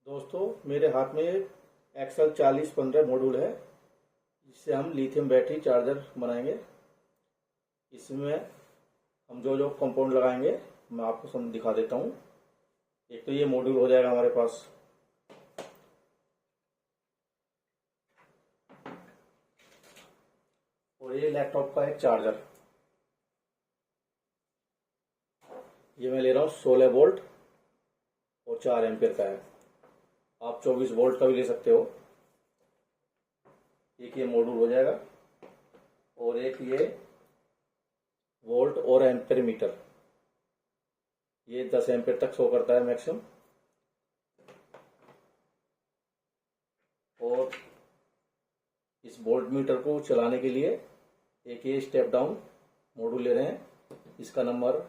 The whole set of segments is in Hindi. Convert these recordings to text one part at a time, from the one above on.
दोस्तों, मेरे हाथ में एक एक्सल 4015 मॉड्यूल है जिससे हम लिथियम बैटरी चार्जर बनाएंगे। इसमें हम जो जो कंपाउंड लगाएंगे मैं आपको सब दिखा देता हूँ। एक तो ये मॉड्यूल हो जाएगा हमारे पास, और ये लैपटॉप का एक चार्जर। ये मैं ले रहा हूँ 16 वोल्ट और 4 एम्पियर का है। आप 24 वोल्ट का भी ले सकते हो। एक ये मॉड्यूल हो जाएगा और एक ये वोल्ट और एम्पियर मीटर, ये 10 एम्पियर तक शो करता है मैक्सिमम। और इस वोल्ट मीटर को चलाने के लिए एक ये स्टेप डाउन मॉड्यूल ले रहे हैं, इसका नंबर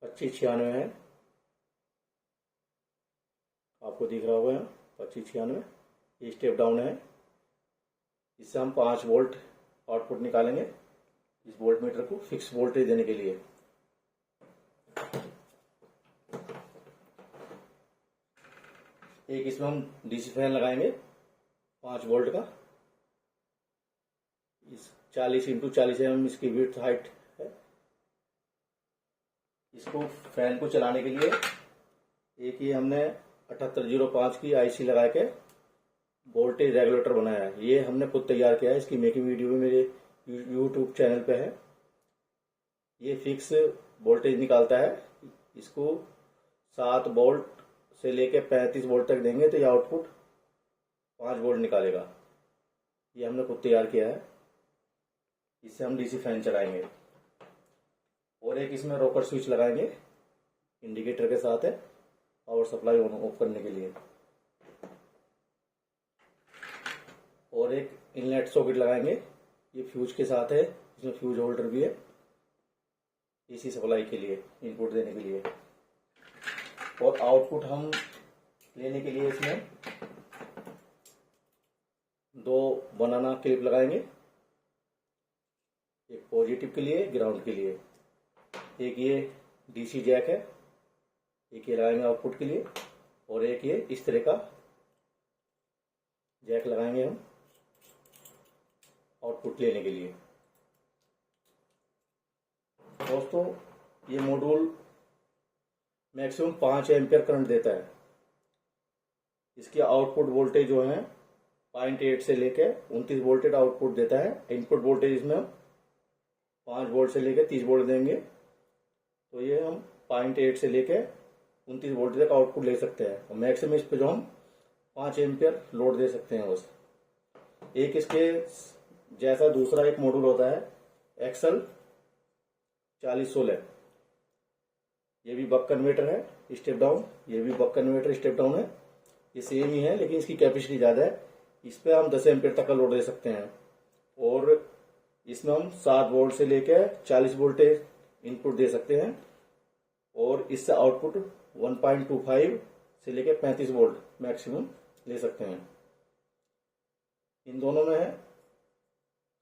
2596 है, आपको दिख रहा होगा 2596। ये स्टेप डाउन है, इससे हम 5 वोल्ट आउटपुट निकालेंगे इस वोल्ट मीटर को फिक्स वोल्टेज देने के लिए। एक इसमें हम डीसी फैन लगाएंगे 5 वोल्ट का। इस 40x40 mm इसकी विड्थ हाइट है। इसको फैन को चलाने के लिए एक ये हमने 7805 की आईसी लगा के वोल्टेज रेगुलेटर बनाया है। ये हमने खुद तैयार किया है, इसकी मेकिंग वीडियो भी मेरे यूट्यूब चैनल पे है। ये फिक्स वोल्टेज निकालता है। इसको 7 वोल्ट से लेके 35 वोल्ट तक देंगे तो ये आउटपुट 5 वोल्ट निकालेगा। ये हमने खुद तैयार किया है। इससे हम डीसी फैन चलाएंगे। और एक इसमें रोकर स्विच लगाएंगे, इंडिकेटर के साथ है, पावर सप्लाई ऑन ऑफ करने के लिए। और एक इनलेट सॉकेट लगाएंगे, ये फ्यूज के साथ है, इसमें फ्यूज होल्डर भी है एसी सप्लाई के लिए, इनपुट देने के लिए। और आउटपुट हम लेने के लिए इसमें 2 बनाना क्लिप लगाएंगे, एक पॉजिटिव के लिए, ग्राउंड के लिए। एक ये डीसी जैक है, एक ये लगाएंगे आउटपुट के लिए, और एक ये इस तरह का जैक लगाएंगे हम आउटपुट लेने के लिए। दोस्तों, ये मॉड्यूल मैक्सिमम 5 एम्पियर करंट देता है। इसकी आउटपुट वोल्टेज जो है 0.8 से लेके 29 वोल्टेज आउटपुट देता है। इनपुट वोल्टेज इसमें हम 5 वोल्ट से लेके 30 वोल्ट देंगे, तो ये हम 0.8 से लेके 29 वोल्ट तक आउटपुट ले सकते हैं। और मैक्सिमम इस पे जो हम 5 एम्पियर लोड दे सकते हैं बस। एक इसके जैसा दूसरा एक मॉड्यूल होता है एक्सल 4016, ये भी बक कन्वर्टर है स्टेप डाउन, ये भी बक कन्वर्टर स्टेप डाउन है। ये सेम ही है लेकिन इसकी कैपेसिटी ज्यादा है। इस पे हम 10 एम्पियर तक का लोड दे सकते हैं। और इसमें हम 7 वोल्ट से लेकर 40 वोल्टेज इनपुट दे सकते हैं। और इससे आउटपुट 1.25 से लेकर 35 वोल्ट मैक्सिमम ले सकते हैं। इन दोनों में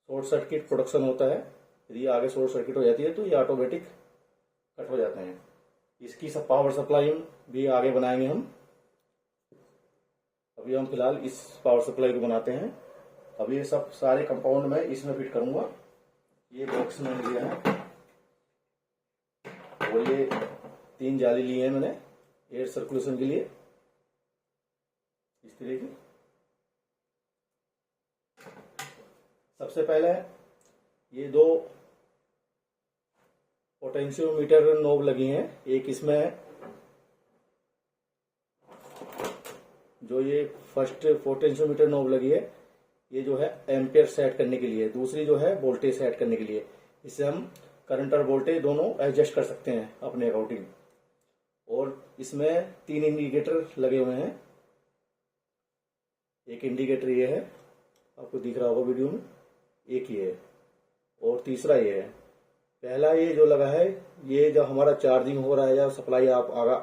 शॉर्ट सर्किट प्रोडक्शन होता है। यदि आगे शॉर्ट सर्किट हो जाती है तो ये ऑटोमेटिक कट हो जाते हैं। इसकी सब पावर सप्लाई भी आगे बनाएंगे हम। अभी हम फिलहाल इस पावर सप्लाई को बनाते हैं। अभी ये सब सारे कंपाउंड में इसमें फिट करूंगा। ये बॉक्स मैंने लिया है और ये 3 जाली लिए हैं मैंने एयर सर्कुलेशन के लिए, इस तरह की। सबसे पहले ये 2 पोटेंशियोमीटर नोब लगी हैं। एक इसमें जो ये फर्स्ट पोटेंशियोमीटर नोब लगी है, ये जो है एम्पियर सेट करने के लिए, दूसरी जो है वोल्टेज सेट करने के लिए। इससे हम करंट और वोल्टेज दोनों एडजस्ट कर सकते हैं अपने अकॉर्डिंग। और इसमें 3 इंडिकेटर लगे हुए हैं। एक इंडिकेटर ये है, आपको दिख रहा होगा वीडियो में, एक ये है, और तीसरा ये है। पहला ये जो लगा है, ये जब हमारा चार्जिंग हो रहा है या सप्लाई आप आगा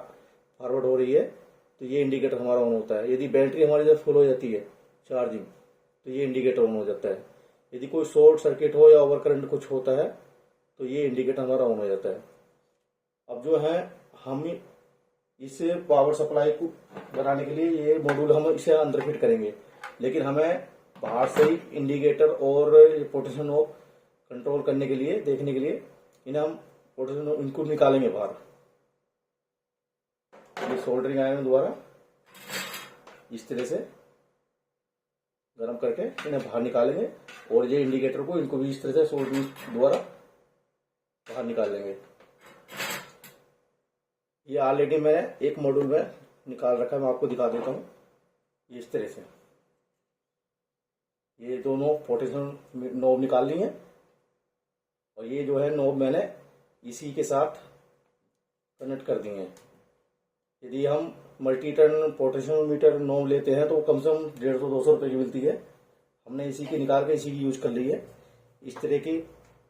फॉरवर्ड हो रही है तो ये इंडिकेटर हमारा ऑन होता है। यदि बैटरी हमारी जब फुल हो जाती है चार्जिंग तो ये इंडिकेटर ऑन हो जाता है। यदि कोई शॉर्ट सर्किट हो या ओवर करंट कुछ होता है तो ये इंडिकेटर हमारा ऑन हो जाता है। अब जो है हम इस पावर सप्लाई को बनाने के लिए ये मॉड्यूल हम इसे अंदर फिट करेंगे, लेकिन हमें बाहर से ही इंडिकेटर और पोटेंशियल नॉब कंट्रोल करने के लिए, देखने के लिए इन्हें हम पोटेंशियल नॉब इनको निकालेंगे बाहर। ये सोल्डरिंग आयरन द्वारा इस तरह से गर्म करके इन्हें बाहर निकालेंगे, और ये इंडिकेटर को इनको भी इस तरह से सोल्डरिंग द्वारा बाहर निकाल लेंगे। ये ऑलरेडी मैंने एक मॉड्यूल में निकाल रखा है, मैं आपको दिखा देता हूँ। ये इस तरह से ये दोनों पोटेंशियल नॉब निकाल ली है, और ये जो है नॉब मैंने इसी के साथ कनेक्ट कर दिए हैं। यदि हम मल्टी टर्न पोटेंशियोमीटर नॉब लेते हैं तो कम से कम 150-200 रुपये की मिलती है। हमने इसी की निकाल के इसी की यूज कर ली है। इस तरह की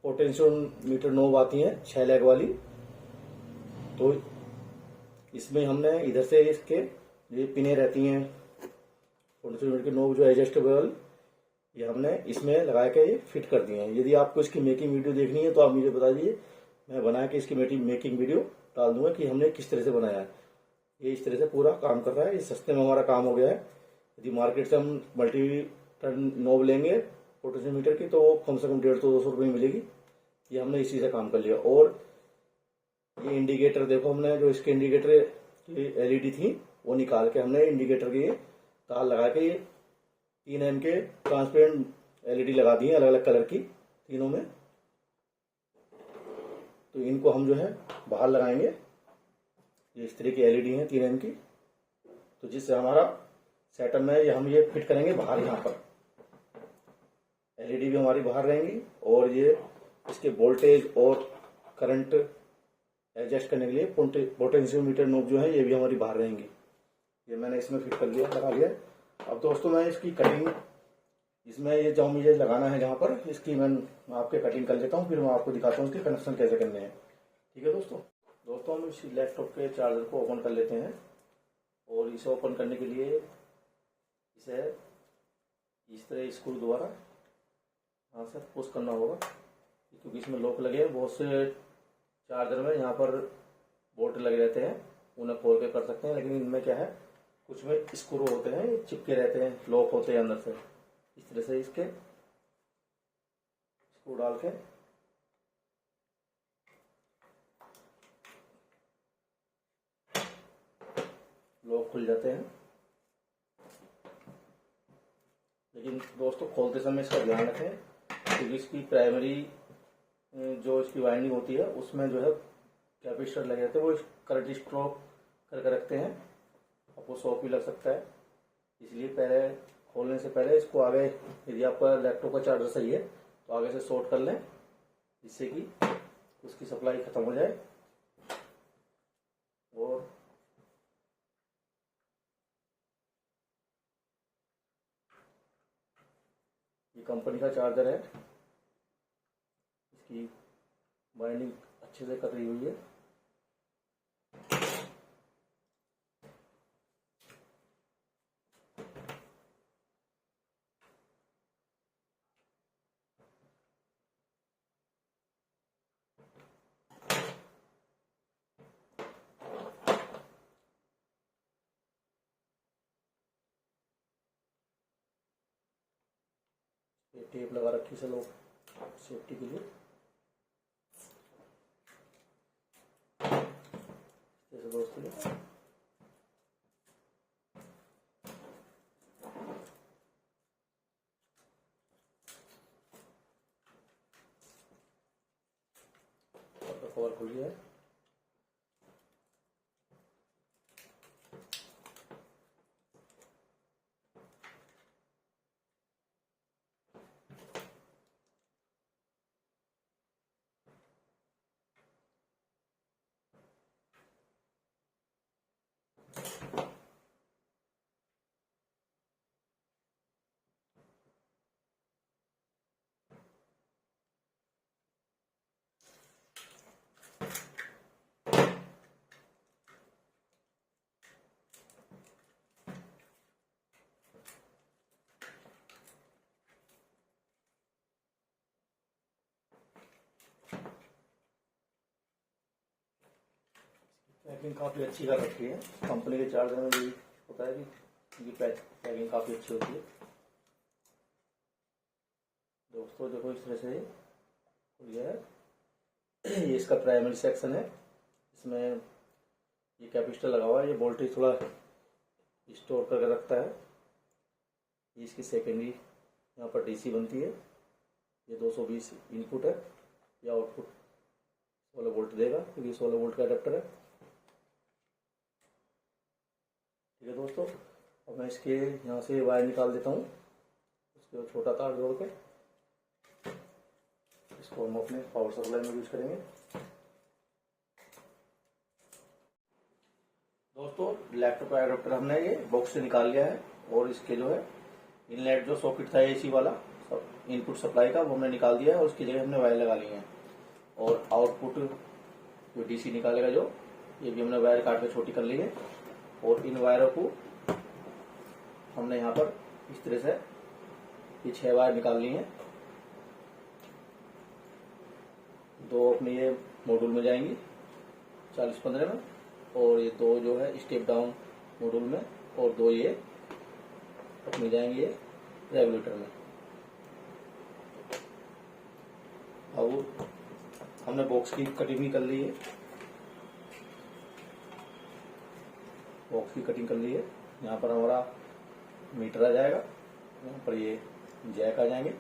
पोटेंशियोमीटर नॉब आती हैं 6 लेग वाली, तो इसमें हमने इधर से इसके ये पिने रहती हैं पोटेंशियोमीटर की नॉब जो एडजस्टेबल, ये हमने इसमें लगा के ये फिट कर दिए हैं। यदि आपको इसकी मेकिंग वीडियो देखनी है तो आप मुझे बता दीजिए, मैं बना के इसकी मेकिंग वीडियो डाल दूंगा कि हमने किस तरह से बनाया है। ये इस तरह से पूरा काम कर रहा है, ये सस्ते में हमारा काम हो गया है। यदि मार्केट से हम मल्टी टर्न नॉब लेंगे पोटेंशियोमीटर की तो कम से कम 150-200 रुपये मिलेगी। ये हमने इसी से काम कर लिया। और ये इंडिकेटर देखो, हमने जो इसके इंडिकेटर की एलईडी थी वो निकाल के हमने इंडिकेटर के तार लगा के 3 एम के ट्रांसपेरेंट एलईडी लगा दी है अलग अलग कलर की तीनों में। तो इनको हम जो है बाहर लगाएंगे। ये इस तरह की एलईडी है 3 एम की, तो जिससे हमारा सेटअप में ये हम ये फिट करेंगे बाहर। यहाँ पर एलईडी भी हमारी बाहर रहेंगी, और ये इसके वोल्टेज और करंट एडजस्ट करने के लिए पोटेंशियोमीटर नॉब जो है ये भी हमारी बाहर रहेंगी। ये मैंने इसमें फिट कर लिया, लगा लिया। अब दोस्तों मैं इसकी कटिंग, इसमें ये जो मुझे लगाना है जहाँ पर, इसकी मैं आपके कटिंग कर लेता हूँ, फिर मैं आपको दिखाता हूँ इसके कनेक्शन कैसे करने हैं। ठीक है दोस्तों हम इस लैपटॉप के चार्जर को ओपन कर लेते हैं, और इसे ओपन करने के लिए इसे इस तरह स्क्रू द्वारा यहाँ से पुश करना होगा, क्योंकि इसमें लॉक लगे हैं। बहुत से चार्जर में यहाँ पर बोल्ट लगे रहते हैं, उन्हें खोल के कर सकते हैं, लेकिन इनमें क्या है, कुछ में स्क्रू होते हैं, चिपके रहते हैं, लॉक होते हैं अंदर से। इस तरह से इसके स्क्रू डाल के लॉक खुल जाते हैं। लेकिन दोस्तों खोलते समय इसका ध्यान रखें, क्योंकि इसकी प्राइमरी जो इसकी वाइंडिंग होती है उसमें जो है कैपेसिटर लगे रहते हैं, वो करंट स्ट्रोक करके रखते हैं, आपको शॉक भी लग सकता है। इसलिए पहले खोलने से पहले इसको आगे, यदि आपका लैपटॉप का चार्जर सही है तो आगे से शॉर्ट कर लें, जिससे कि उसकी सप्लाई खत्म हो जाए। और ये कंपनी का चार्जर है, इसकी वाइंडिंग अच्छे से कर रही हुई है। ये टेप लगा रखी है लोग सेफ्टी के लिए, जैसे दोस्तों कवर खुल गया है। पैकिंग काफ़ी अच्छी कर रखी है। कंपनी के चार्जर में भी होता है कि इनकी पैकिंग काफ़ी अच्छी होती है। दोस्तों देखो इस तरह से ये है, ये इसका प्राइमरी सेक्शन है। इसमें ये कैपेसिटर लगा हुआ है, ये वोल्टेज थोड़ा स्टोर करके रखता है। ये इसकी सेकेंडरी यहाँ पर डीसी बनती है। ये 220 इनपुट है, या आउटपुट 16 वोल्ट देगा क्योंकि 16 वोल्ट का अडेप्टर है। ठीक है दोस्तों, अब मैं इसके यहाँ से वायर निकाल देता हूँ। उसके छोटा तार जोड़ के इसको हम अपने पावर सप्लाई में यूज करेंगे। दोस्तों लैपटॉप का अडेप्टर हमने ये बॉक्स से निकाल लिया है, और इसके जो है इनलेट जो सॉकेट था एसी वाला इनपुट सप्लाई का, वो हमने निकाल दिया है और उसकी जगह हमने वायर लगा ली है। और आउटपुट जो डीसी निकालेगा जो, ये भी हमने वायर काट के छोटी कर ली है। और इन वायरों को हमने यहाँ पर इस तरह से ये 6 वायर निकाल ली हैं। 2 अपने ये मॉड्यूल में जाएंगी 40-15 में, और ये 2 जो है स्टेप डाउन मॉड्यूल में, और 2 ये अपनी जाएंगे रेगुलेटर में। अब हमने बॉक्स की कटिंग भी कर ली है, बॉक्स की कटिंग कर ली है। यहाँ पर हमारा मीटर आ जाएगा, यहाँ पर ये जैक आ जाएंगे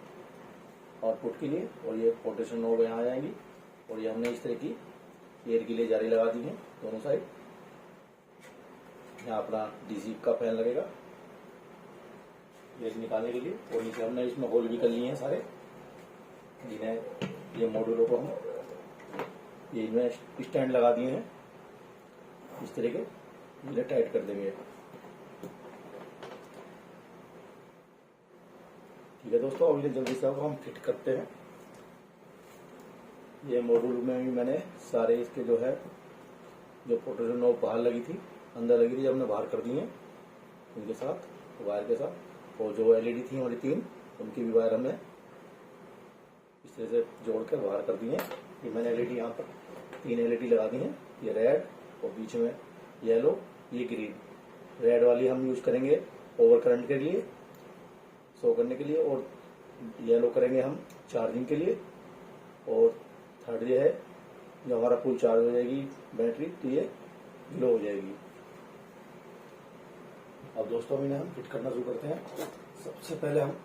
आउटपुट के लिए, और ये पोटेशन नोब यहाँ आ जाएंगी। और ये हमने इस तरह की एयर के लिए जाली लगा दी है दोनों साइड। यहाँ अपना डीसी का फैन लगेगा एयर निकालने के लिए। और नीचे हमने इसमें होल भी कर लिए हैं सारे, जिन्हें ये मॉड्यूलों को हम ये इनमें स्टैंड लगा दिए हैं। इस तरह के इन्हें टाइट कर देंगे। ठीक है दोस्तों, अब ये जल्दी से हम फिट करते हैं। ये मॉड्यूल में भी मैंने सारे इसके जो है जो पोटेशन नोब बाहर लगी थी, अंदर लगी थी, जब हमने बाहर कर दी है इनके साथ वायर के साथ। और जो एलईडी थी हमारी 3, उनकी भी वायर हमने इस तरह से जोड़ कर बाहर कर दी है। ये मैंने एलईडी यहाँ पर 3 एलईडी लगा दी हैं, ये रेड और बीच में येलो, ये ग्रीन। रेड वाली हम यूज करेंगे ओवर करंट के लिए, शो करने के लिए, और येलो करेंगे हम चार्जिंग के लिए। और थर्ड ये है जो हमारा फुल चार्ज हो जाएगी बैटरी, तो ये ग्लो हो जाएगी। अब दोस्तों इन्हें हम फिट करना शुरू करते हैं। सबसे पहले हम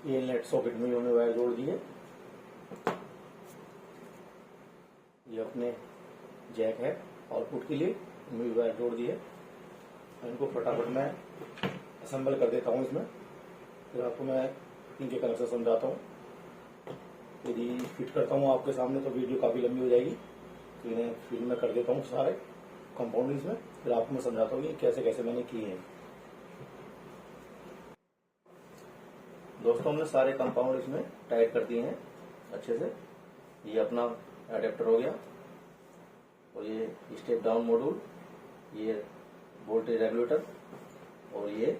ये इनलेट सॉकेट में हमने वायर जोड़ दी है। ये अपने जैक है आउटपुट के लिए, इनमें भी वायर जोड़ दी है। इनको फटाफट मैं असेंबल कर देता हूँ इसमें, फिर आपको मैं इनके कनेक्शन समझाता हूँ। यदि फिट करता हूँ आपके सामने तो वीडियो काफ़ी लंबी हो जाएगी, तो इन्हें फिर मैं कर देता हूँ सारे कंपाउंड इसमें, फिर आपको मैं समझाता हूँ कि कैसे कैसे मैंने किए हैं। दोस्तों हमने सारे कंपाउंड इसमें टाइट कर दिए हैं अच्छे से। ये अपना अडेप्टर हो गया, और ये स्टेप डाउन मॉड्यूल, ये वोल्टेज रेगुलेटर, और ये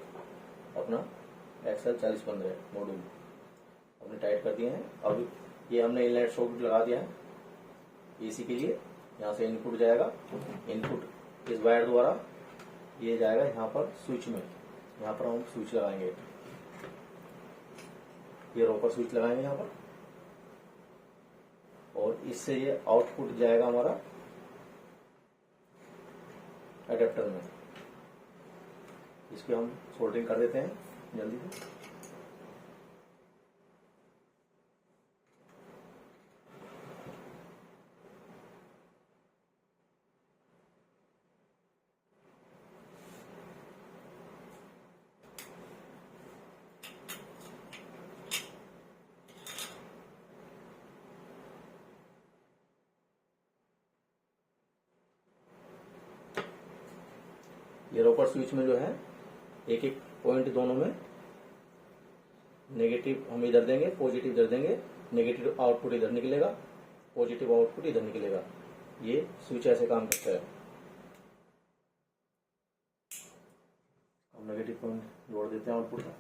अपना XL 4015 मॉड्यूल हमने टाइट कर दिए हैं। अब ये हमने इनलेट सॉकेट लगा दिया है एसी के लिए। यहाँ से इनपुट जाएगा, इनपुट इस वायर द्वारा ये जाएगा यहाँ पर स्विच में। यहाँ पर हम स्विच लगाएंगे, ये रो पर स्विच लगाएंगे यहाँ पर, और इससे ये आउटपुट जाएगा हमारा एडेप्टर में। इसकी हम सोल्डरिंग कर देते हैं जल्दी से। ये रोपर स्विच में जो है एक एक पॉइंट दोनों में नेगेटिव हम इधर देंगे, पॉजिटिव इधर देंगे, नेगेटिव आउटपुट इधर निकलेगा, पॉजिटिव आउटपुट इधर निकलेगा। ये स्विच ऐसे काम करता है। हम नेगेटिव पॉइंट जोड़ देते हैं आउटपुट का।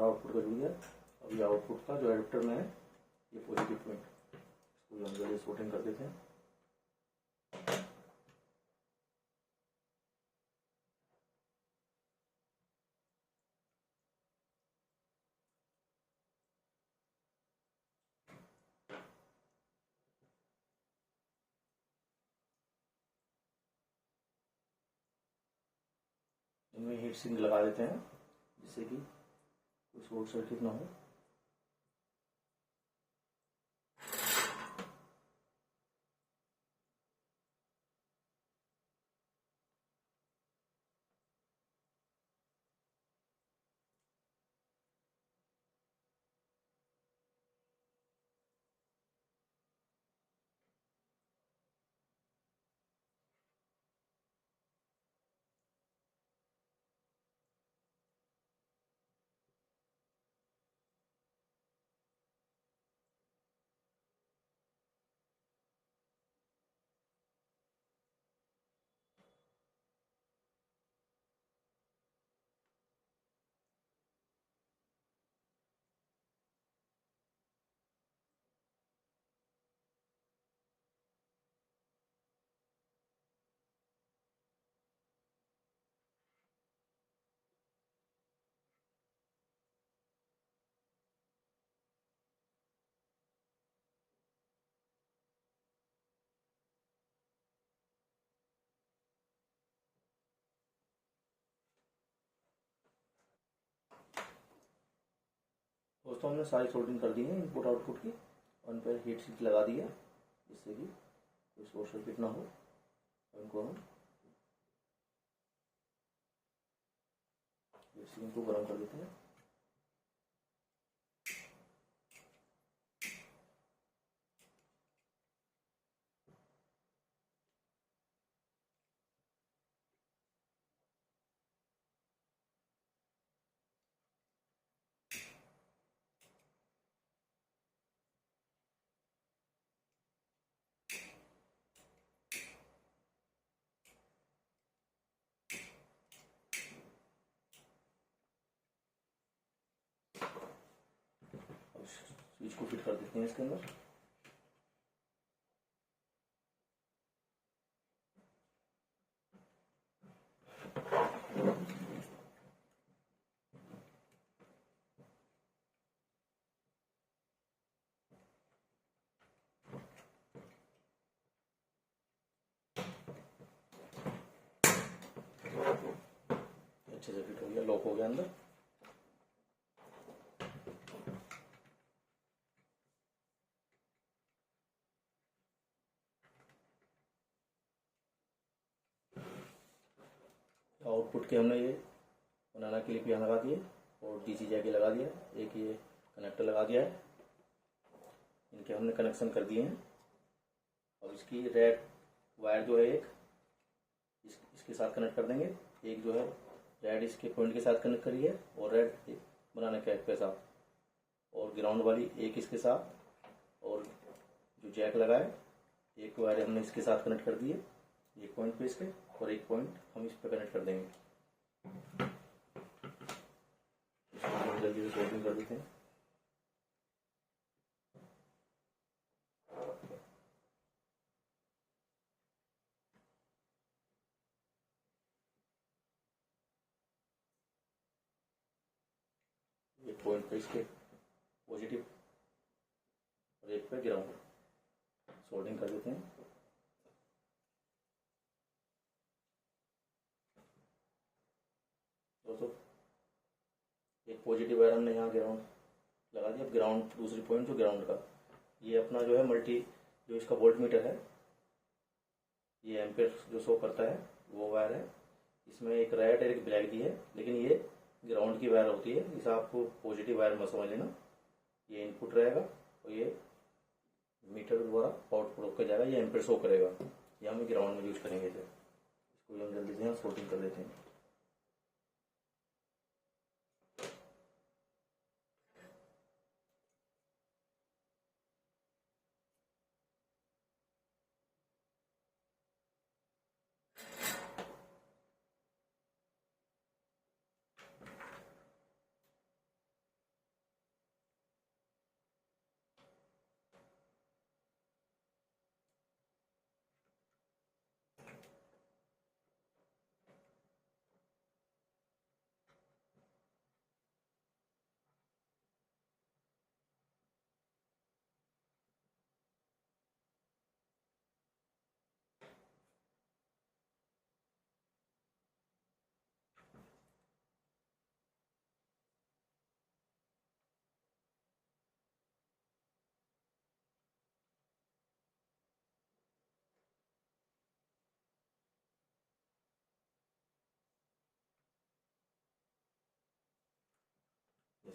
आउटपुट का जुड़ गया। अब ये आउटपुट का जो एडाप्टर में है ये पॉजिटिव पॉइंट, इसको हम जल्दी शॉर्टिंग कर देते हैं। इनमें हीट सिंक लगा देते हैं जिससे कि कोई शॉर्ट सर्किट ना हो। दोस्तों हमने सारी सोल्डिंग कर दी है इनपुट आउटपुट की, और इन पर हीट सिंक लगा दी है जिससे कि कोई शॉर्ट सर्किट ना हो। इनको हम हीट सिंक को गर्म कर देते हैं। स्विच को फिट कर देते हैं इसके अंदर। अच्छे से फिट हो गया, लॉक हो गया अंदर। आउटपुट के हमने ये बनाना क्लिप यहाँ लगा दिए और डीसी जैक लगा दिया, एक ये कनेक्टर लगा दिया है। इनके हमने कनेक्शन कर दिए हैं। अब इसकी रेड वायर जो है एक इसके साथ कनेक्ट कर देंगे, एक जो है रेड इसके पॉइंट के साथ कनेक्ट करिए और रेड बनाना कैप के साथ, और ग्राउंड वाली एक इसके साथ, और जो जैक लगा है एक वायर हमने इसके साथ कनेक्ट कर दी है एक पॉइंट पे इसके, और एक पॉइंट हम इस पे कनेक्ट कर देंगे। जल्दी से सोल्डरिंग कर देते हैं। एक पॉइंट पे इसके पॉजिटिव और एक पे ग्राउंड सोल्डरिंग कर देते हैं। दोस्तों एक पॉजिटिव वायर हमने यहाँ ग्राउंड लगा दिया। ग्राउंड दूसरी पॉइंट जो ग्राउंड का, ये अपना जो है मल्टी जो इसका वोल्ट मीटर है, ये एम्पेयर जो शो करता है वो वायर है। इसमें एक रेड और एक ब्लैक दी है, लेकिन ये ग्राउंड की वायर होती है, इसे आपको पॉजिटिव वायर मत समझ लेना। ये इनपुट रहेगा और ये मीटर द्वारा आउटपुट होकर जाएगा, ये एम्पेयर शो करेगा। ये हम ग्राउंड में यूज करेंगे इसे। इसको हम जल्दी से यहाँ सोल्डरिंग कर देते हैं।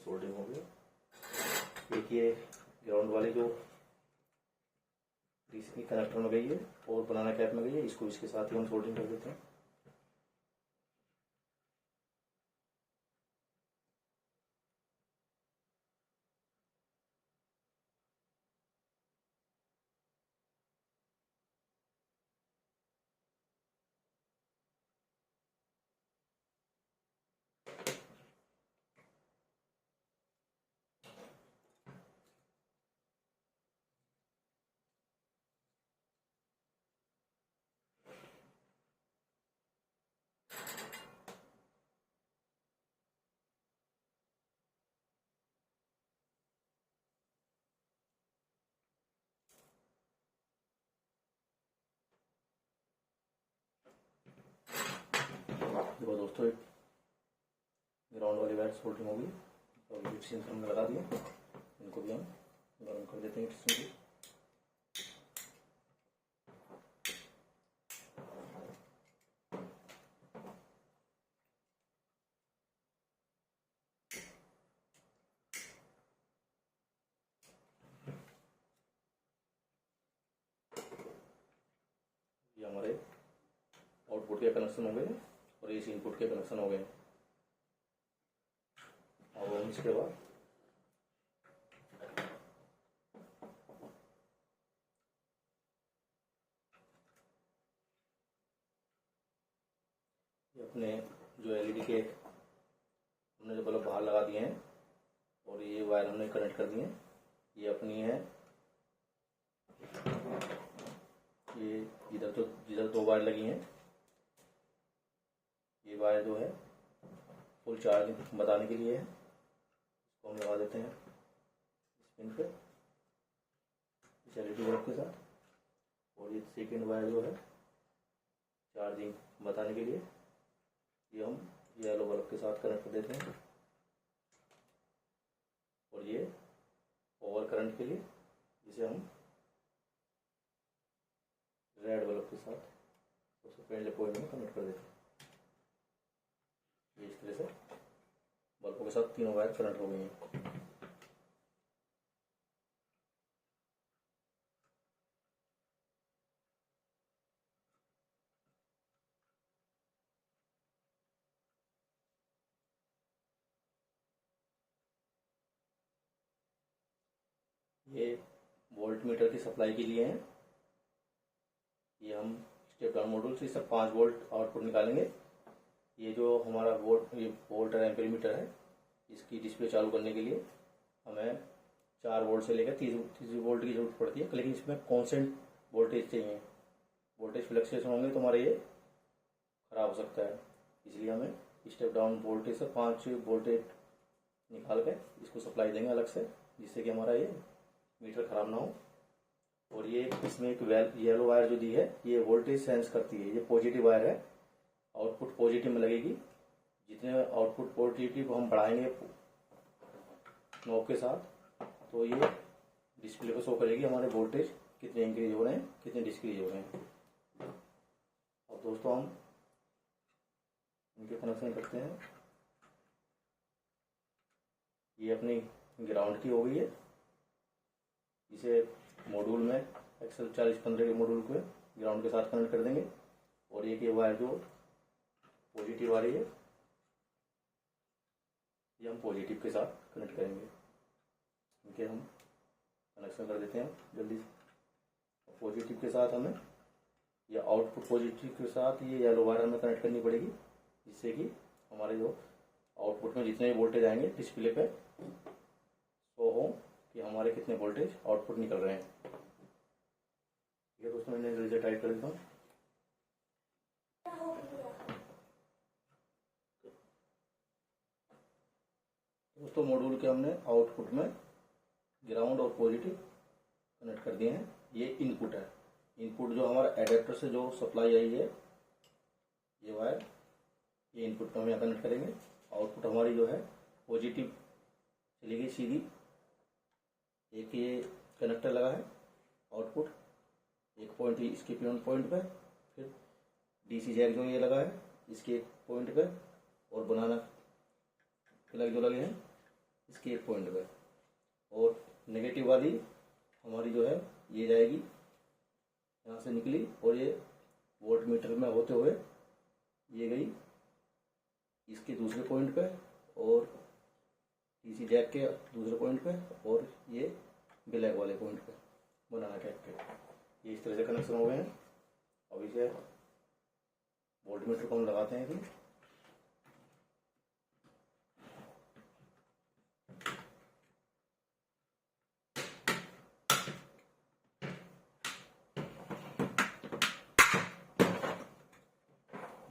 सोल्डरिंग हो गई। एक ये ग्राउंड वाली जो डीसी कनेक्टर में गई है और बनाना कैप में गई है, इसको इसके साथ ही हम सोल्डरिंग कर देते हैं। देखो दोस्तों, एक ग्राउंड वाली वायर सोल्डरिंग होगी और हीट सिंक हमने लगा दिया। इनको भी हम गर्म कर देते हैं हीट सिंक। ये हमारे आउटपुट के कनेक्शन हो गए और इस इनपुट के कनेक्शन हो गए। अब हम इसके बाद ये अपने जो एलईडी के हमने जो बल्ब बाहर लगा दिए हैं और ये वायर हमने कनेक्ट कर दिए हैं, ये अपनी है। ये जिधर दो वायर लगी हैं, ये वायर जो है फुल चार्ज बताने के लिए है। इसको हम लगा देते हैं इस पिन पे, इस एलईडी बल्ब के साथ। और ये सेकेंड वायर जो है चार्जिंग बताने के लिए, ये हम येलो बल्ब के साथ कनेक्ट कर देते हैं। और ये ओवर करंट के लिए, जिसे हम रेड बल्ब के साथ सबसे पहले पॉइंट में कनेक्ट कर देते हैं। ये इस तरह से बल्बों के साथ तीनों वायर कनेक्ट हो गई हैं। ये वोल्ट मीटर की सप्लाई के लिए है। ये हम स्टेप डाउन मॉड्यूल से सब 5 वोल्ट आउटपुट निकालेंगे। ये जो हमारा ये वोल्ट और एम्पीयर मीटर है, इसकी डिस्प्ले चालू करने के लिए हमें 4 वोल्ट से लेकर 30 वोल्ट की जरूरत पड़ती है, लेकिन इसमें कॉन्स्टेंट वोल्टेज चाहिए। वोल्टेज फ्लक्चुएशन होंगे तो हमारा ये खराब हो सकता है, इसलिए हमें स्टेप डाउन वोल्टेज से 5 वोल्टेज निकाल के इसको सप्लाई देंगे अलग से, जिससे कि हमारा ये मीटर खराब ना हो। और ये इसमें एक येलो वायर जो दी है, ये वोल्टेज सेंस करती है। ये पॉजिटिव वायर है, आउटपुट पॉजिटिव में लगेगी। जितने आउटपुट पॉजिटिव हम बढ़ाएंगे नॉब के साथ, तो ये डिस्प्ले को शो करेगी हमारे वोल्टेज कितने इंक्रीज हो रहे हैं, कितने डिस्क्रीज हो रहे हैं। अब दोस्तों हम इनके कनेक्शन करते हैं। ये अपनी ग्राउंड की हो गई है। इसे मॉड्यूल में एक्सल 4015 के मॉड्यूल को ग्राउंड के साथ कनेक्ट कर देंगे। और एक ये वायर जो पॉजिटिव वाली है, ये हम पॉजिटिव के साथ कनेक्ट करेंगे। इनके हम कनेक्शन कर देते हैं जल्दी से। पॉजिटिव के साथ हमें ये आउटपुट पॉजिटिव के साथ ये येलो वायर हमें कनेक्ट करनी पड़ेगी, जिससे कि हमारे जो आउटपुट में जितने वोल्टेज आएंगे डिस्प्ले पे वो हो कि हमारे कितने वोल्टेज आउटपुट निकल रहे हैं। ठीक है दोस्तों, मैंने जल्दी टाइप कर देता हूँ। दोस्तों मॉड्यूल के हमने आउटपुट में ग्राउंड और पॉजिटिव कनेक्ट कर दिए हैं। ये इनपुट है। इनपुट जो हमारा एडेप्टर से जो सप्लाई आई है, ये वायर, ये इनपुट में हम यहाँ कनेक्ट करेंगे। आउटपुट हमारी जो है पॉजिटिव चलेगी सीधी। एक ये कनेक्टर लगा है आउटपुट, एक पॉइंट इसके पॉइंट पे, फिर डीसी जैक जो ये लगा है इसके पॉइंट पे, और बनाना प्लग जो लगे हैं इसके एक पॉइंट पे, और नेगेटिव वाली हमारी जो है ये जाएगी यहाँ से निकली और ये वोल्ट मीटर में होते हुए ये गई इसके दूसरे पॉइंट पे, और डीसी जैक के दूसरे पॉइंट पे, और ये ब्लैक वाले पॉइंट पे बनाना टैप के। ये इस तरह से कनेक्शन हो गए हैं। अब इसे वोल्ट मीटर को हम लगाते हैं अभी। इस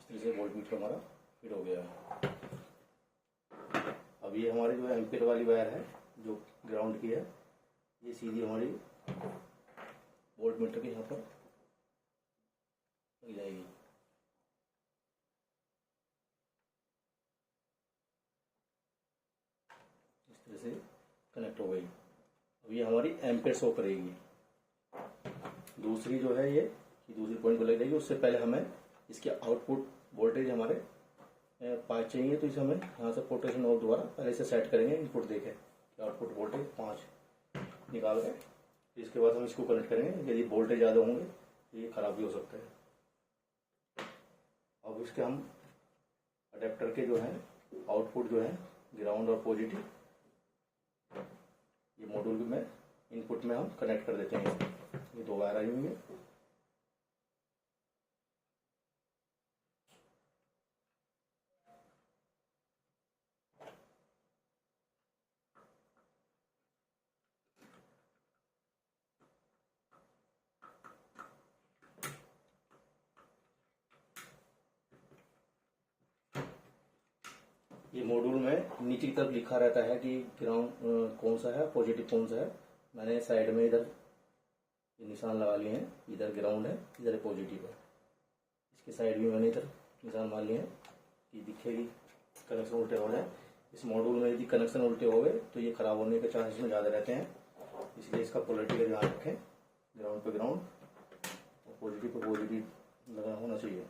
तरह से वोल्ट मीटर हमारा फिट हो गया है। अब ये हमारी जो है एम्पीयर वाली वायर है जो ग्राउंड की है, ये सीधी हमारी वोल्ट मीटर के यहाँ पर लग जाएगी। इस तरह से कनेक्ट हो गई। अब ये हमारी एम्पीयर शो करेगी। दूसरी जो है ये दूसरी पॉइंट पर लग जाएगी। उससे पहले हमें इसके आउटपुट वोल्टेज हमारे 5 चाहिए, तो इसे हमें यहाँ से पोटेंशियल नॉब द्वारा पहले से सेट करेंगे। इनपुट देके आउटपुट वोल्टेज 5 निकाल गए। इसके बाद हम इसको कनेक्ट करेंगे। यदि वोल्टेज ज़्यादा होंगे तो ये खराब भी हो सकता है। अब इसके हम अडेप्टर के जो है आउटपुट जो है ग्राउंड और पॉजिटिव, ये मॉड्यूल में इनपुट में हम कनेक्ट कर देते हैं। ये 2 वायर आई हुई है। ये मॉड्यूल में नीचे की तरफ लिखा रहता है कि ग्राउंड कौन सा है, पॉजिटिव कौन सा है। मैंने साइड में इधर ये निशान लगा लिए हैं। इधर ग्राउंड है, इधर पॉजिटिव है। इसके साइड भी मैंने इधर निशान मान लिए हैं कि दिखेगी कनेक्शन उल्टे हो जाए। इस मॉड्यूल में यदि कनेक्शन उल्टे हो गए तो ये खराब होने के चांसेस में ज़्यादा रहते हैं, इसलिए इसका पोलैरिटी का ध्यान रखें। ग्राउंड पे ग्राउंड और पॉजिटिव पे पॉजिटिव लगा होना चाहिए।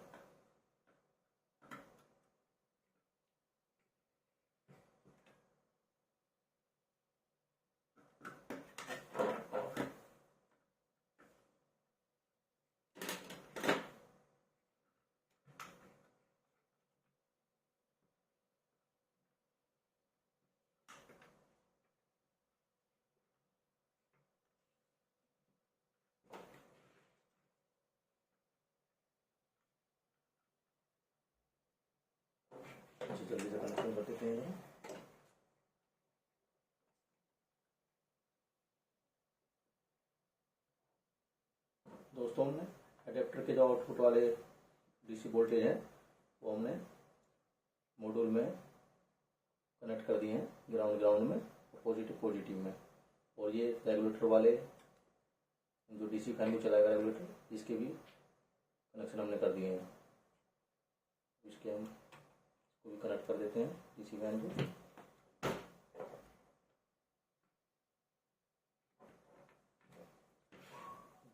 जल्दी से कनेक्शन कर देते हैं। दोस्तों, हमने अडेप्टर के जो आउटपुट वाले डीसी वोल्टेज हैं वो हमने मॉड्यूल में कनेक्ट कर दिए हैं, ग्राउंड ग्राउंड में और पॉजिटिव पॉजिटिव में। और ये रेगुलेटर वाले जो डीसी फैन को चलाएगा रेगुलेटर, इसके भी कनेक्शन हमने कर दिए हैं। इसके हम इसको भी कनेक्ट कर देते हैं डीसी फैन को।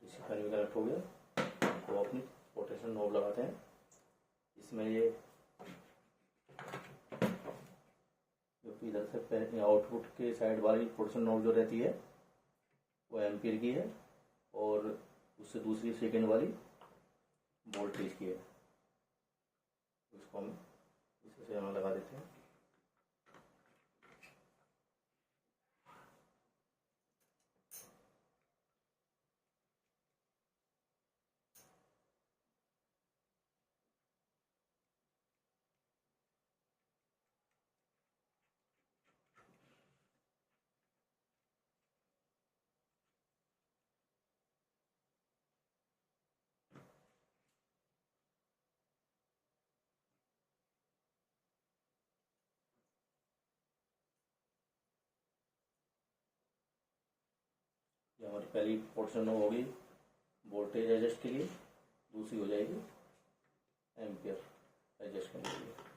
डीसी फैन भी कनेक्ट हो गया। तो अपनी पोटेंशियल नॉब लगाते हैं। इसमें ये जो इधर से आउटपुट के साइड वाली पोटेंशियल नॉब जो रहती है वो एम्पीयर की है, और उससे दूसरी सेकेंड वाली वोल्टेज की है। इसको हम इसे यहाँ लगा देते हैं। ये हमारी पहली पोर्शन होगी वोल्टेज एडजस्ट के लिए, दूसरी हो जाएगी एम्पियर एडजस्ट करने के लिए।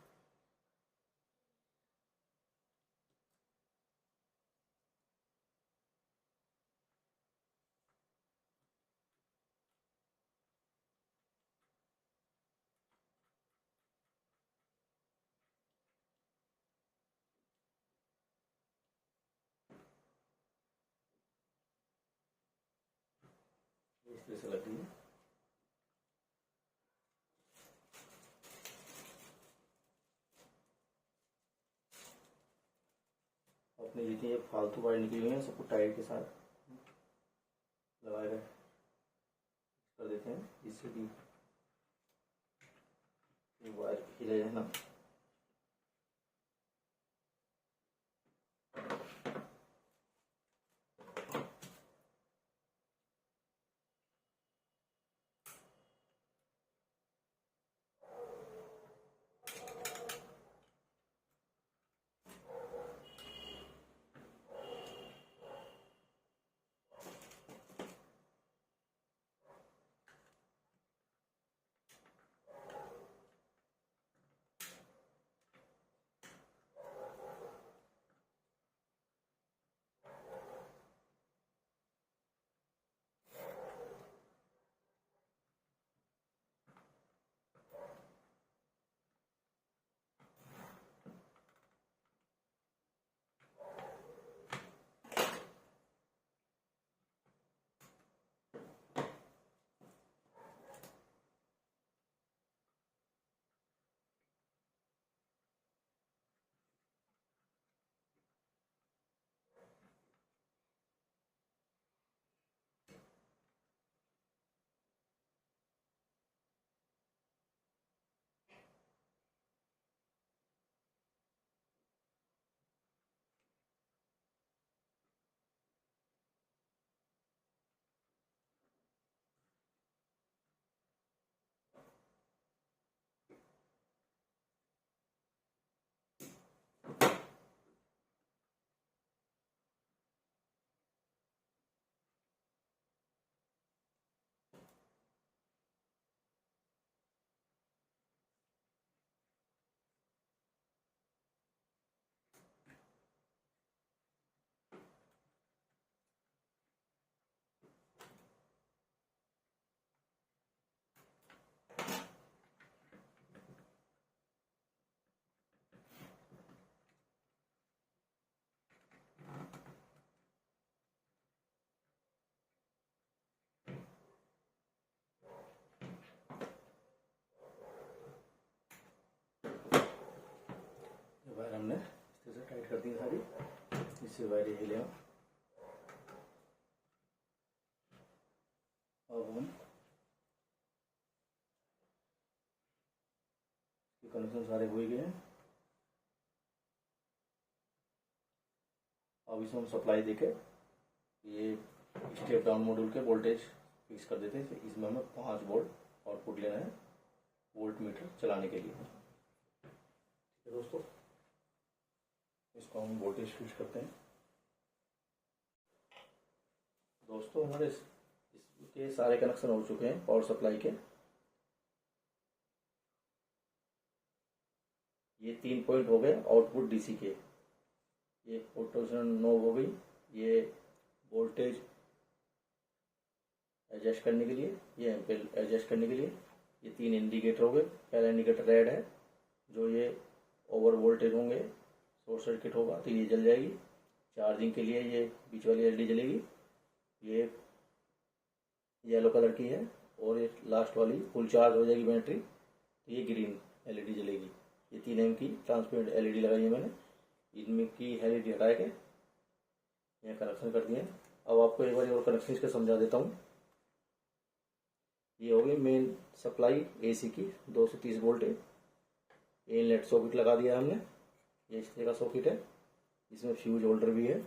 इस तरह से लग गई है। अपने जितनी ये फालतू वायर निकली हुई है सबको टाइट के साथ लगाएगा कर देते हैं, इससे भी वायर हिले है ना। वायर हमने इस तरह से टाइट कर दी सारी, इससे वायर हिले। अब हम कनेक्शन सारे हो गए हैं। अब इसमें हम सप्लाई देके ये स्टेप डाउन मॉड्यूल के वोल्टेज फिक्स कर देते हैं। इसमें हमें 5 वोल्ट आउटपुट लेना है वोल्ट मीटर चलाने के लिए। ठीक है दोस्तों, इसको हम वोल्टेज फिक्स करते हैं। दोस्तों हमारे इसके सारे कनेक्शन हो चुके हैं पावर सप्लाई के। ये 3 पॉइंट हो गए आउटपुट डीसी के। ये पोटेंशियल नॉब हो गई, ये वोल्टेज एडजस्ट करने के लिए, ये एम्पीयर एडजस्ट करने के लिए। ये 3 इंडिकेटर हो गए। पहला इंडिकेटर रेड है, जो ये ओवर वोल्टेज होंगे, शॉर्ट सर्किट होगा तो ये जल जाएगी। चार्जिंग के लिए ये बीच वाली एलईडी जलेगी, ये येलो कलर की है। और ये लास्ट वाली फुल चार्ज हो जाएगी बैटरी तो ये ग्रीन एलईडी जलेगी। ये 3 एम की ट्रांसपेरेंट एलईडी लगाई है मैंने। इनमें की एलईडी हटा के ये कनेक्शन कर दिए। अब आपको एक बार और कनेक्शन इसका समझा देता हूँ। ये हो गई मेन सप्लाई एसी की 230 वोल्ट है। इनलेट सॉकेट लगा दिया हमने, ये इस तरह का सॉकेट है। इसमें फ्यूज होल्डर भी है।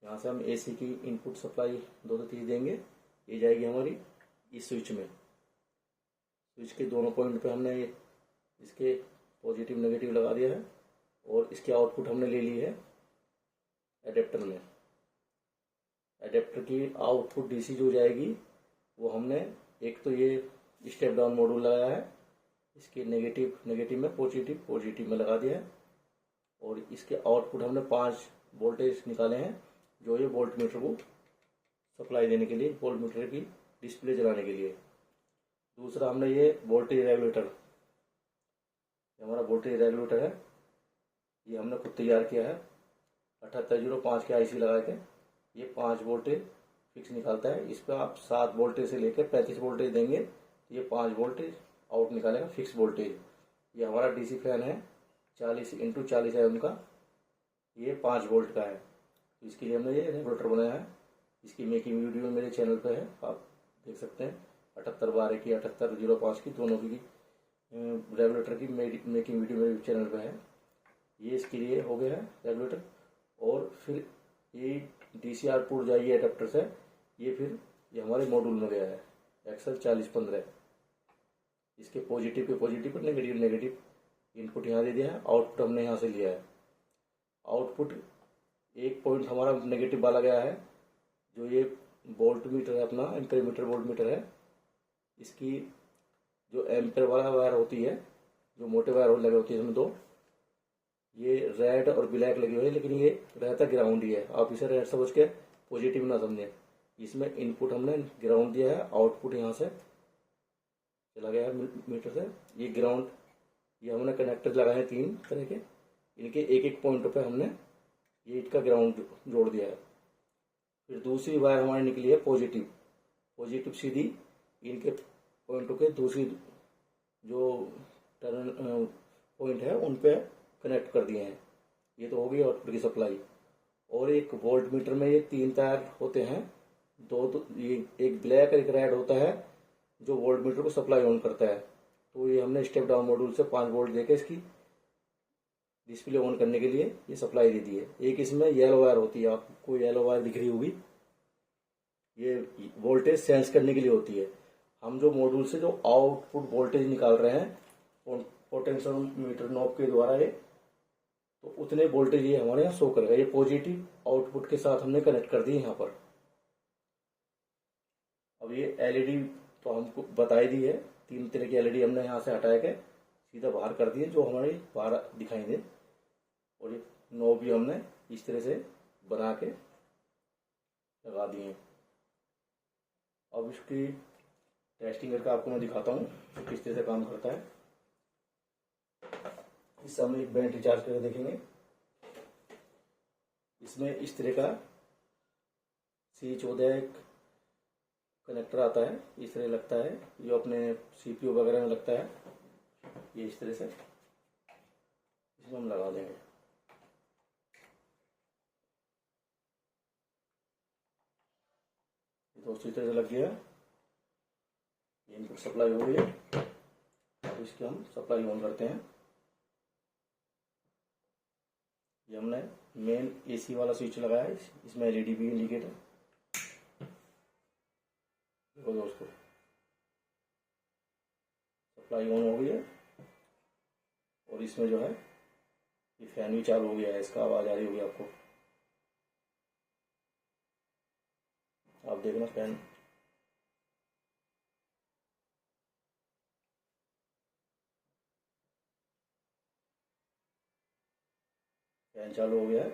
यहाँ से हम एसी की इनपुट सप्लाई 230 देंगे, ये जाएगी हमारी इस स्विच में। स्विच के दोनों पॉइंट पे हमने इसके पॉजिटिव नेगेटिव लगा दिया है और इसके आउटपुट हमने ले ली है एडेप्टर में। एडेप्टर की आउटपुट डीसी जो जाएगी वो हमने एक तो ये स्टेप डाउन मॉड्यूल लगाया है, इसके नेगेटिव में पॉजिटिव में लगा दिया है। और इसके आउटपुट हमने 5 वोल्टेज निकाले हैं, जो ये वोल्ट मीटर को सप्लाई देने के लिए, वोल्ट मीटर की डिस्प्ले जलाने के लिए। दूसरा हमने ये वोल्टेज रेगुलेटर, हमारा वोल्टेज रेगुलेटर है, ये हमने खुद तैयार किया है। 7805 के आईसी लगा के ये 5 वोल्टेज फिक्स निकालता है। इस पर आप 7 वोल्टेज से लेकर 35 वोल्टेज देंगे तो ये 5 वोल्टेज आउट निकालेगा, फिक्स वोल्टेज। ये हमारा डीसी फैन है 40x40 एम का, ये 5 वोल्ट का है। तो इसके लिए हमने ये रेगुलेटर बनाया है। इसकी मेकिंग वीडियो मेरे चैनल पे है, आप देख सकते हैं। 7812 की 7805 की दोनों की रेगुलेटर की मेकिंग वीडियो मेरे चैनल पे है। ये इसके लिए हो गया है रेगुलेटर। और फिर ये डीसी आउटपुट जाइए अडेप्टर से, ये फिर ये हमारे मॉड्यूल में गया है एक्सएल 4015। इसके positive pay positive, negative input यहाँ दे दिया है, आउटपुट हमने यहाँ से लिया है। आउटपुट एक पॉइंट हमारा नेगेटिव वाला गया है, जो ये वोल्ट मीटर है अपना, एम्पेयर मीटर वोल्ट मीटर है। इसकी जो एम्पेयर वाला वायर होती है, जो मोटे वायर लगे होती है इसमें दो, ये रेड और ब्लैक लगे हुए हैं, लेकिन ये रहता ग्राउंड ही है। आप इसे रेड समझ के पॉजिटिव ना समझें। इसमें इनपुट हमने ग्राउंड दिया है, आउटपुट यहाँ से चला गया है मीटर से। ये ग्राउंड, ये हमने कनेक्टर लगाए हैं 3 तरह के, इनके एक एक पॉइंट पे हमने ये इसका ग्राउंड जोड़ दिया है। फिर दूसरी वायर हमारी निकली है पॉजिटिव सीधी इनके पॉइंटों के दूसरी जो टर्न पॉइंट है उन पे कनेक्ट कर दिए हैं। ये तो होगी आउटपुट की सप्लाई। और एक वोल्ट मीटर में ये 3 तार होते हैं, ये एक ब्लैक और एक रेड होता है, जो वोल्ट मीटर को सप्लाई ऑन करता है। तो ये हमने स्टेप डाउन मॉड्यूल से 5 वोल्ट देके इसकी डिस्प्ले ऑन करने के लिए ये सप्लाई दे दी है। एक इसमें येलो वायर होती है, आपको येलो वायर दिख रही होगी, ये वोल्टेज सेंस करने के लिए होती है। हम जो मॉड्यूल से जो आउटपुट वोल्टेज निकाल रहे हैं पोटेंशियोमीटर नॉब के द्वारा, ये तो उतने वोल्टेज ये हमारे यहाँ शो करेगा। ये पॉजिटिव आउटपुट के साथ हमने कनेक्ट कर दी यहाँ पर। अब ये एलईडी तो हमको बताई दी है, 3 तरह की एलईडी हमने यहाँ से हटा के सीधा बाहर कर दिए, जो हमारी बाहर दिखाई दे। और ये नॉब भी हमने इस तरह से बना के लगा दिए। अब इसकी टेस्टिंग करके आपको मैं दिखाता हूँ तो किस तरह से काम करता है। इससे हम एक बैटरी चार्ज करके देखेंगे। इसमें इस तरह का C14 एक कनेक्टर आता है, इस तरह लगता है, ये अपने सीपीयू वगैरह में लगता है। ये इस तरह से इसमें हम लगा देंगे। दोस्तों इस तरह से लग गया, ये इनपुट सप्लाई हो गई है। अब इसकी हम सप्लाई ऑन करते हैं। ये हमने मेन एसी वाला स्विच लगाया है, इसमें एलईडी भी इंडिकेटर। देखो दोस्तों सप्लाई ऑन हो गई है। और इसमें जो है ये फैन भी चालू हो गया है, इसका आवाज आ रही होगी आपको। आप देखना फैन चालू हो गया है।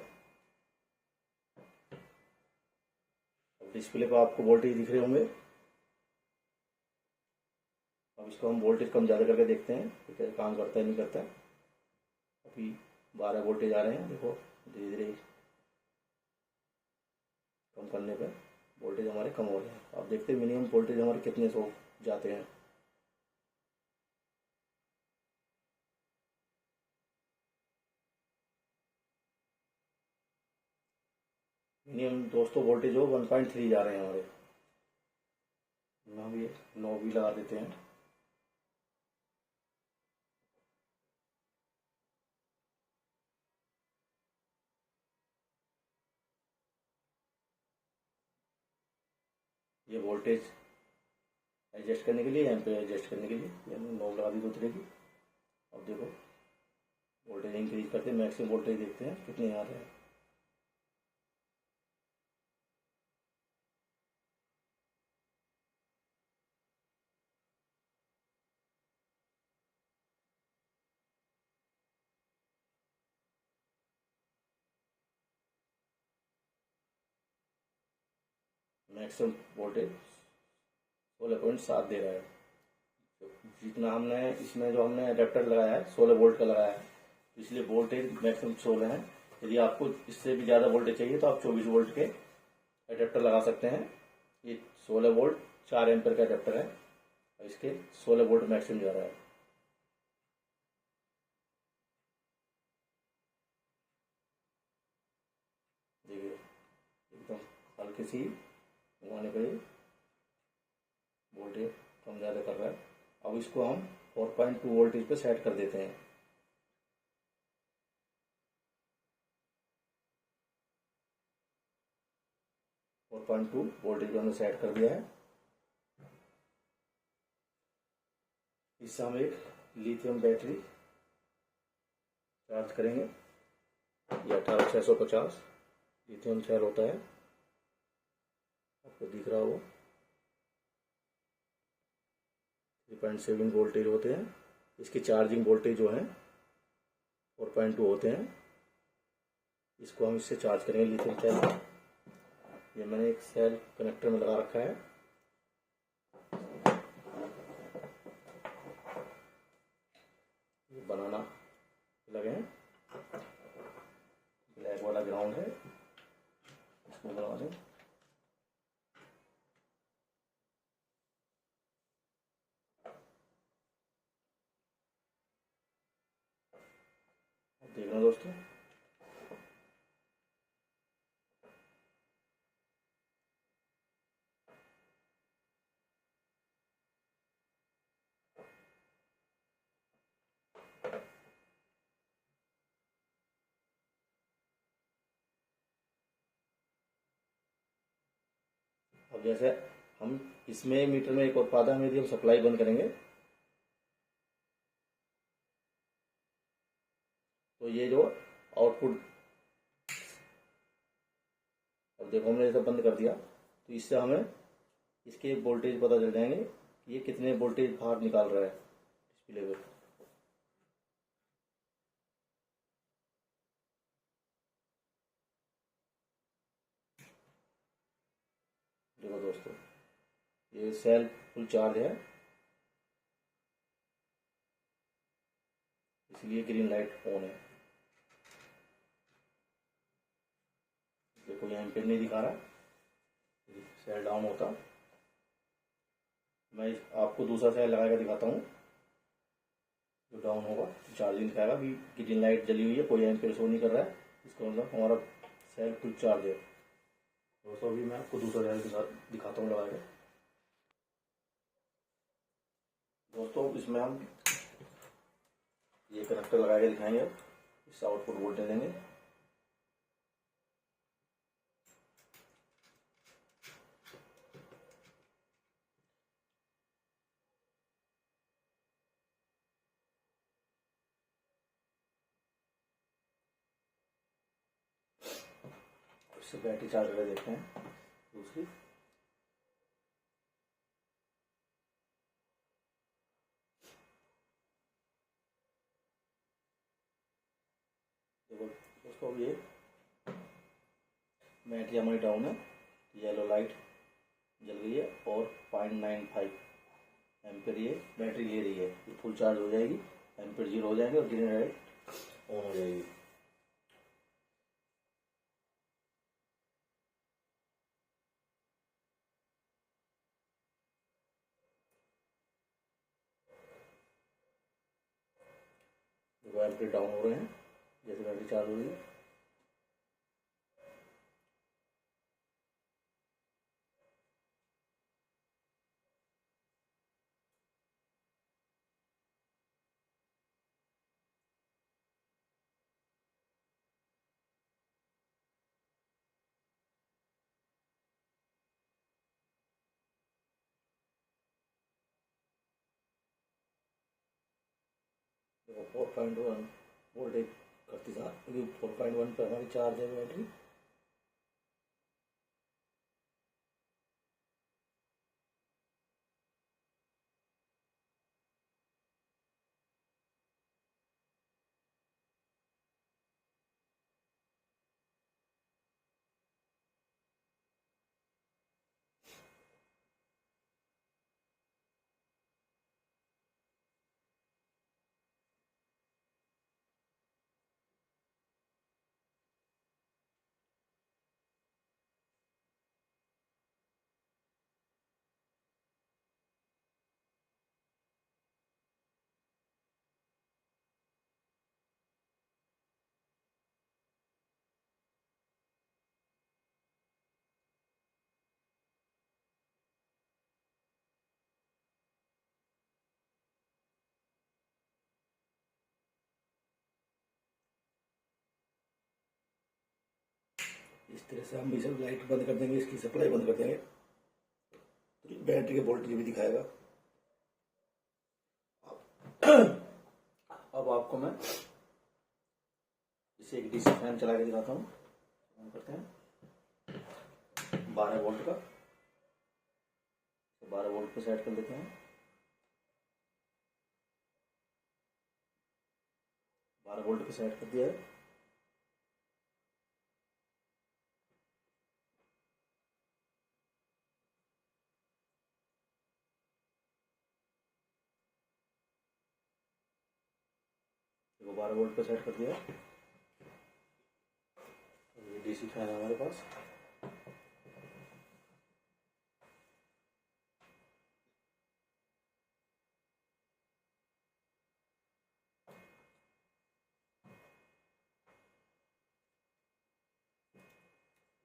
डिस्प्ले पर आपको वोल्टेज दिख रहे होंगे। अब इसको हम वोल्टेज कम ज़्यादा करके देखते हैं कि कैसे काम करता है नहीं करता है। अभी 12 वोल्टेज आ रहे हैं, देखो धीरे धीरे कम करने पर वोल्टेज हमारे कम हो रहे हैं। आप देखते हैं मिनिमम वोल्टेज हमारे कितने सौ जाते हैं। मिनिमम दोस्तों वोल्टेज हो 1.3 जा रहे हैं हमारे। हम ये 9 भी लगा देते हैं। ये वोल्टेज एडजस्ट करने के लिए, यहाँ पे एडजस्ट करने के लिए ये हमने 9 लगा दी 2 तरह की। अब देखो वोल्टेज इंक्रीज करते हैं, मैक्सिमम वोल्टेज देखते हैं कितने आ रहे हैं। मैक्सिमम वोल्टेज 16.7 दे रहा है। जितना हमने इसमें जो हमने अडेप्टर लगाया है 16 वोल्ट का लगाया है, इसलिए वोल्टेज मैक्सिमम 16 है। यदि आपको इससे भी ज़्यादा वोल्टेज चाहिए तो आप 24 वोल्ट के एडेप्टर लगा सकते हैं। ये 16 वोल्ट 4 एम्पियर का एडेप्टर है, इसके 16 वोल्ट मैक्सिमम जा रहा है। देखिए एकदम हल्की सी घुमाने पर ही वोल्टेज कम ज़्यादा कर रहा है। अब इसको हम 4.2 वोल्टेज पे सेट कर देते हैं। फोर पॉइंट टू वोल्टेज को हमने सेट कर दिया है। इससे हम एक लिथियम बैटरी चार्ज करेंगे। ये 18650 लिथियम सेल होता है, आपको दिख रहा होगा। 3.7 वोल्टेज होते हैं। इसकी चार्जिंग वोल्टेज जो है 4.2 होते हैं। इसको हम इससे चार्ज करेंगे लिथियम सेल। ये मैंने एक सेल कनेक्टर में लगा रखा है। ये बनाना लगे हैं, ब्लैक वाला ग्राउंड है, इसको लगा दें। देखना दोस्तों, अब जैसे हम इसमें मीटर में एक और फायदा है, यदि हम सप्लाई बंद करेंगे तो ये जो आउटपुट, अब देखो हमने जैसे बंद कर दिया तो इससे हमें इसके वोल्टेज पता चल जाएंगे कि ये कितने वोल्टेज बाहर निकाल रहा है डिस्प्ले पे। देखो दोस्तों, ये सेल फुल चार्ज है, इसलिए ग्रीन लाइट ऑन है। देखो यहाँ पे नहीं दिखा रहा, सेल डाउन होता। मैं आपको दूसरा सेल लगा कर दिखाता हूँ जो डाउन होगा, चार्जिंग दिखाएगा भी ग्रीन लाइट जली हुई है, कोई एम्पियर शो नहीं कर रहा है, इसका मतलब हमारा सेल फुल चार्ज है। दोस्तों अभी मैं आपको दूसरा सेल दिखाता हूँ लगा के। दोस्तों इसमें हम ये कनेक्टर लगा के दिखाएंगे, अब इससे आउटपुट वोल्टेज देंगे। इससे बैटरी चार्ज करके देखते हैं दूसरी। देखो दोस्तों, ये बैटरी हमारी डाउन है, येलो लाइट जल गई है और 0.95 एम्पियर ये बैटरी ले रही है। ये फुल चार्ज हो जाएगी, एम्पियर 0 हो जाएंगे और ग्रीन लाइट ऑन हो जाएगी। देखो एम्पियर डाउन हो रहे हैं जैसे बैटरी चार्ज हो रही है। देखो 4.1 वोल्टेज करती था, क्योंकि 4.1 पर हमारी चार्ज है बैटरी। इस तरह से हम भी सब लाइट बंद कर देंगे, इसकी सप्लाई बंद कर देंगे, तो बैटरी के वोल्टेज भी दिखाएगा। अब आपको मैं इसे एक डीसी फैन चला के दिखाता हूँ। ऑन करते हैं 12 वोल्ट का, 12 वोल्ट पे सेट कर देते हैं। 12 वोल्ट पे सेट कर दिया है। देखो 12 वोल्ट पे सेट कर दिया। ये डीसी फैन है हमारे पास।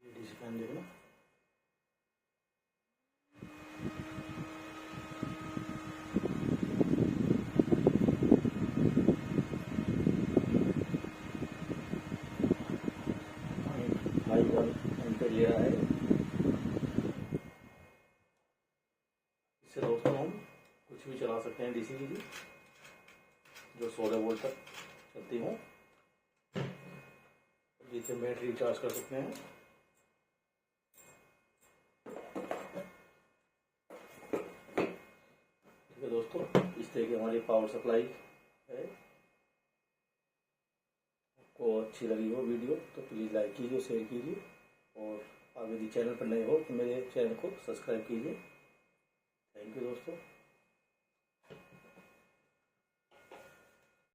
ये डीसी फैन देखना, हाई 1 एम्पीयर ले रहा है। इससे दोस्तों हम कुछ भी चला सकते हैं डीसी की, जो 16 वोल्ट तक चलती हो। लिथियम बैटरी चार्ज कर सकते हैं। ठीक है दोस्तों, इस तरह की हमारी पावर सप्लाई है। आपको अच्छी लगी हो वीडियो तो प्लीज़ लाइक कीजिए, शेयर कीजिए, और आप यदि चैनल पर नए हो तो मेरे चैनल को सब्सक्राइब कीजिए। थैंक यू दोस्तों।